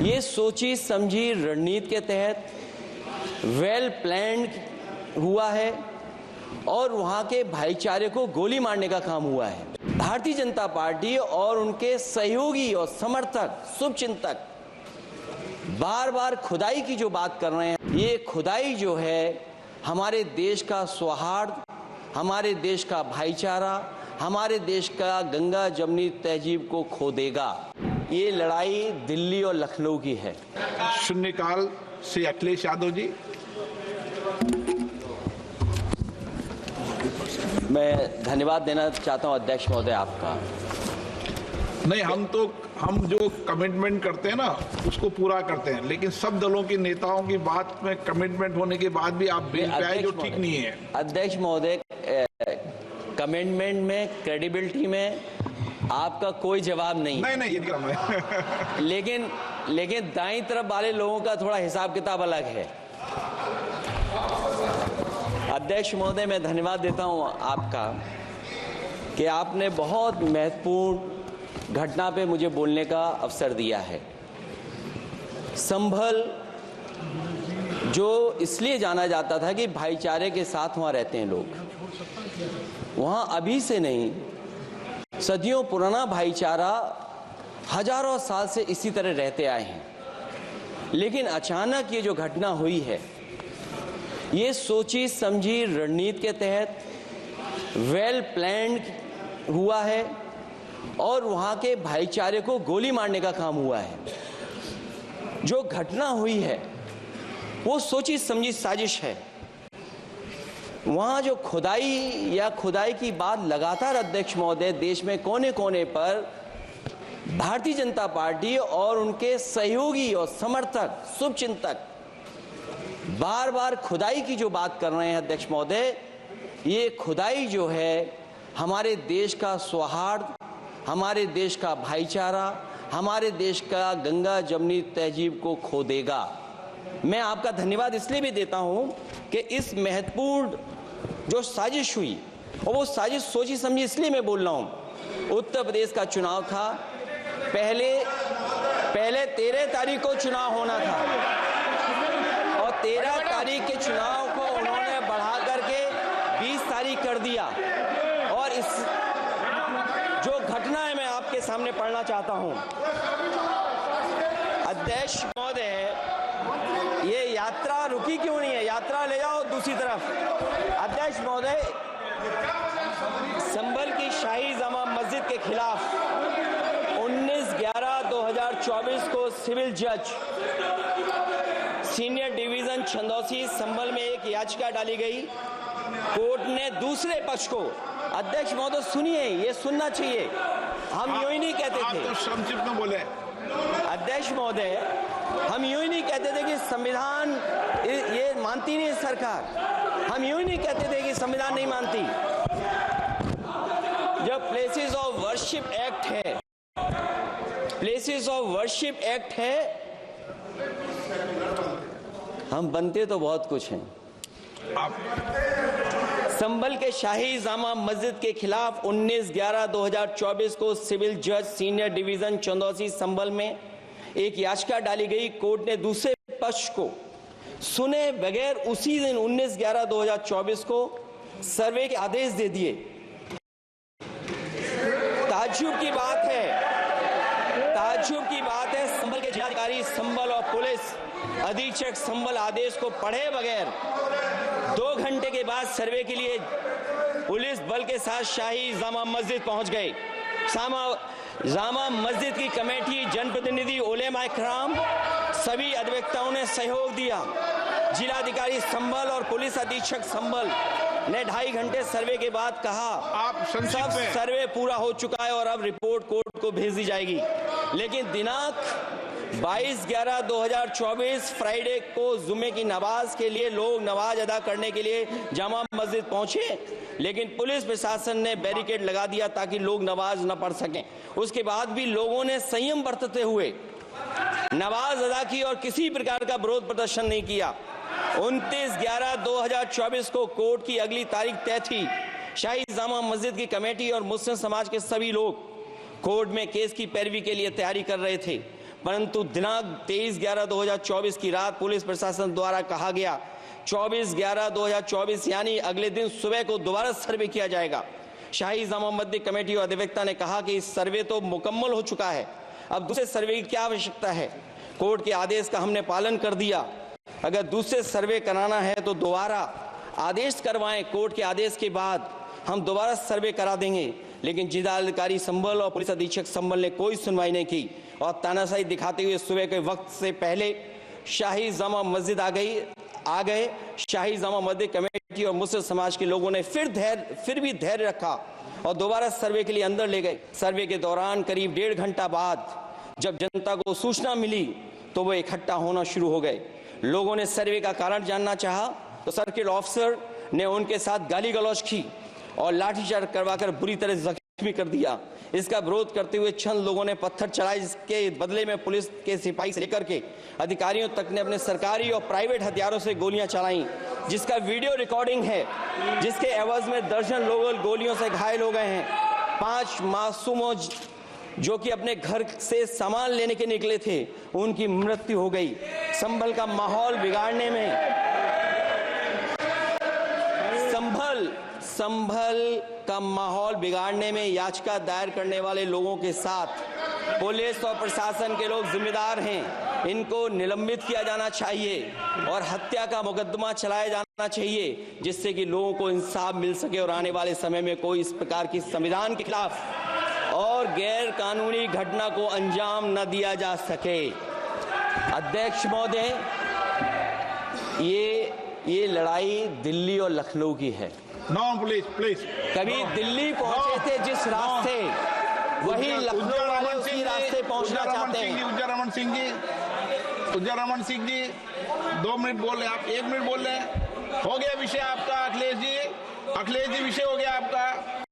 ये सोची समझी रणनीति के तहत वेल प्लान्ड हुआ है और वहां के भाईचारे को गोली मारने का काम हुआ है। भारतीय जनता पार्टी और उनके सहयोगी और समर्थक शुभचिंतक बार बार खुदाई की जो बात कर रहे हैं, ये खुदाई जो है हमारे देश का सौहार्द, हमारे देश का भाईचारा, हमारे देश का गंगा जमनी तहजीब को खो देगा। ये लड़ाई दिल्ली और लखनऊ की है। शून्यकाल से अखिलेश यादव जी। मैं धन्यवाद देना चाहता हूं अध्यक्ष महोदय आपका। नहीं, हम जो कमिटमेंट करते हैं ना उसको पूरा करते हैं, लेकिन सब दलों के नेताओं की बात में कमिटमेंट होने के बाद भी आप बेंच पे आए जो ठीक नहीं है। अध्यक्ष महोदय, कमिटमेंट में, क्रेडिबिलिटी में आपका कोई जवाब नहीं। नहीं ये कम है। लेकिन दाईं तरफ वाले लोगों का थोड़ा हिसाब किताब अलग है। अध्यक्ष महोदय, मैं धन्यवाद देता हूं आपका कि आपने बहुत महत्वपूर्ण घटना पे मुझे बोलने का अवसर दिया है। संभल जो इसलिए जाना जाता था कि भाईचारे के साथ वहां रहते हैं लोग, वहां अभी से नहीं, सदियों पुराना भाईचारा हजारों साल से इसी तरह रहते आए हैं। लेकिन अचानक ये जो घटना हुई है, ये सोची समझी रणनीति के तहत वेल प्लान्ड हुआ है और वहां के भाईचारे को गोली मारने का काम हुआ है। जो घटना हुई है वो सोची समझी साजिश है। वहां जो खुदाई की बात लगातार अध्यक्ष महोदय देश में कोने कोने पर भारतीय जनता पार्टी और उनके सहयोगी और समर्थक शुभचिंतक बार बार खुदाई की जो बात कर रहे हैं अध्यक्ष महोदय, ये खुदाई जो है हमारे देश का सौहार्द, हमारे देश का भाईचारा, हमारे देश का गंगा जमनी तहजीब को खो देगा। मैं आपका धन्यवाद इसलिए भी देता हूं कि इस महत्वपूर्ण जो साजिश हुई, और वो साजिश सोची समझी इसलिए मैं बोल रहा हूं। उत्तर प्रदेश का चुनाव था, पहले 13 तारीख को चुनाव होना था और 13 तारीख के चुनाव को उन्होंने बढ़ा करके 20 तारीख कर दिया। और इस जो घटना है मैं आपके सामने पढ़ना चाहता हूं। अध्यक्ष महोदय, ये यात्रा रुकी क्यों नहीं है? यात्रा ले जाओ दूसरी तरफ। अध्यक्ष महोदय, संभल की शाही जामा मस्जिद के खिलाफ 19/11/2024 को सिविल जज सीनियर डिवीजन छंदौसी संभल में एक याचिका डाली गई। कोर्ट ने दूसरे पक्ष को, अध्यक्ष महोदय सुनिए, ये सुनना चाहिए, हम यूं ही नहीं कहते थे। आप तो संक्षिप्त में बोले। अध्यक्ष महोदय, हम यूं ही नहीं कहते थे कि संविधान ये मानती नहीं सरकार। हम यूं ही नहीं कहते थे कि संविधान नहीं मानती। जब प्लेसेस ऑफ वर्शिप एक्ट है, प्लेसेस ऑफ वर्शिप एक्ट है, हम बनते तो बहुत कुछ हैं। संभल के शाही जामा मस्जिद के खिलाफ 19/11/2024 को सिविल जज सीनियर डिवीजन चंदौसी संभल में एक याचिका डाली गई। कोर्ट ने दूसरे पक्ष को सुने बगैर उसी दिन 19/11/2024 को सर्वे के आदेश दे दिए। ताज्जुब की बात है, संभल के जिलाधिकारी संभल और पुलिस अधीक्षक संभल आदेश को पढ़े बगैर 2 घंटे के बाद सर्वे के लिए पुलिस बल के साथ शाही जामा मस्जिद पहुंच गए। जामा मस्जिद की कमेटी, जनप्रतिनिधि, उलेमा इकराम, सभी अधिवक्ताओं ने सहयोग दिया। जिलाधिकारी संभल और पुलिस अधीक्षक संभल ने 2.5 घंटे सर्वे के बाद कहा, आप सब सर्वे पूरा हो चुका है और अब रिपोर्ट कोर्ट को भेज दी जाएगी। लेकिन दिनांक 22/11/2024 फ्राइडे को जुम्मे की नमाज के लिए लोग नमाज अदा करने के लिए जामा मस्जिद पहुंचे, लेकिन पुलिस प्रशासन ने बैरिकेड लगा दिया ताकि लोग नमाज न पढ़ सकें। उसके बाद भी लोगों ने संयम बरतते हुए नमाज अदा की और किसी प्रकार का विरोध प्रदर्शन नहीं किया। 29/11/2024 को कोर्ट की अगली तारीख तय थी। शाही जामा मस्जिद की कमेटी और मुस्लिम समाज के सभी लोग कोर्ट में केस की पैरवी के लिए तैयारी कर रहे थे। परंतु दिनांक 23/11/2024 की रात पुलिस प्रशासन द्वारा कहा गया 24/11/2024 यानी अगले दिन सुबह को दोबारा सर्वे किया जाएगा। शाही जामा मस्जिद कमेटी और अधिवक्ता ने कहा कि इस सर्वे तो मुकम्मल हो चुका है, अब दूसरे सर्वे की क्या आवश्यकता है। कोर्ट के आदेश का हमने पालन कर दिया, अगर दूसरे सर्वे कराना है तो दोबारा आदेश करवाएं, कोर्ट के आदेश के बाद हम दोबारा सर्वे करा देंगे। लेकिन जिलाधिकारी संभल और पुलिस अधीक्षक संभल ने कोई सुनवाई नहीं की और तानाशाही दिखाते हुए सुबह के वक्त से पहले शाही जामा मस्जिद आ गए। शाही जामा मस्जिद कमेटी और मुस्लिम समाज के लोगों ने फिर भी धैर्य रखा और दोबारा सर्वे के लिए अंदर ले गए। सर्वे के दौरान करीब 1.5 घंटा बाद जब जनता को सूचना मिली तो वो इकट्ठा होना शुरू हो गए। लोगों ने सर्वे का कारण जानना चाहा तो सर्किल ऑफिसर ने उनके साथ गाली गलौज की और लाठीचार्ज करवाकर बुरी तरह जख्मी कर दिया। इसका विरोध करते हुए चंद लोगों ने पत्थर चलाए, जिसके बदले में पुलिस के सिपाही से लेकर के अधिकारियों तक ने अपने सरकारी और प्राइवेट हथियारों से गोलियां चलाई, जिसका वीडियो रिकॉर्डिंग है, जिसके एवज में दर्जन लोग गोलियों से घायल हो गए हैं। 5 मासूमों जो कि अपने घर से सामान लेने के निकले थे, उनकी मृत्यु हो गई। संभल का माहौल बिगाड़ने में संभल का माहौल बिगाड़ने में याचिका दायर करने वाले लोगों के साथ पुलिस और प्रशासन के लोग जिम्मेदार हैं। इनको निलंबित किया जाना चाहिए और हत्या का मुकदमा चलाया जाना चाहिए, जिससे कि लोगों को इंसाफ मिल सके और आने वाले समय में कोई इस प्रकार की संविधान के खिलाफ और गैर कानूनी घटना को अंजाम न दिया जा सके। अध्यक्ष महोदय, ये लड़ाई दिल्ली और लखनऊ की है। प्लीज कभी दिल्ली पहुंचे थे जिस रास्ते, वही लखनऊ वाले उसी रास्ते पहुंचना चाहते हैं। उज्जर रमन सिंह जी 2 मिनट बोल रहे, आप 1 मिनट बोल रहे हैं। हो गया विषय आपका अखिलेश जी, विषय हो गया आपका।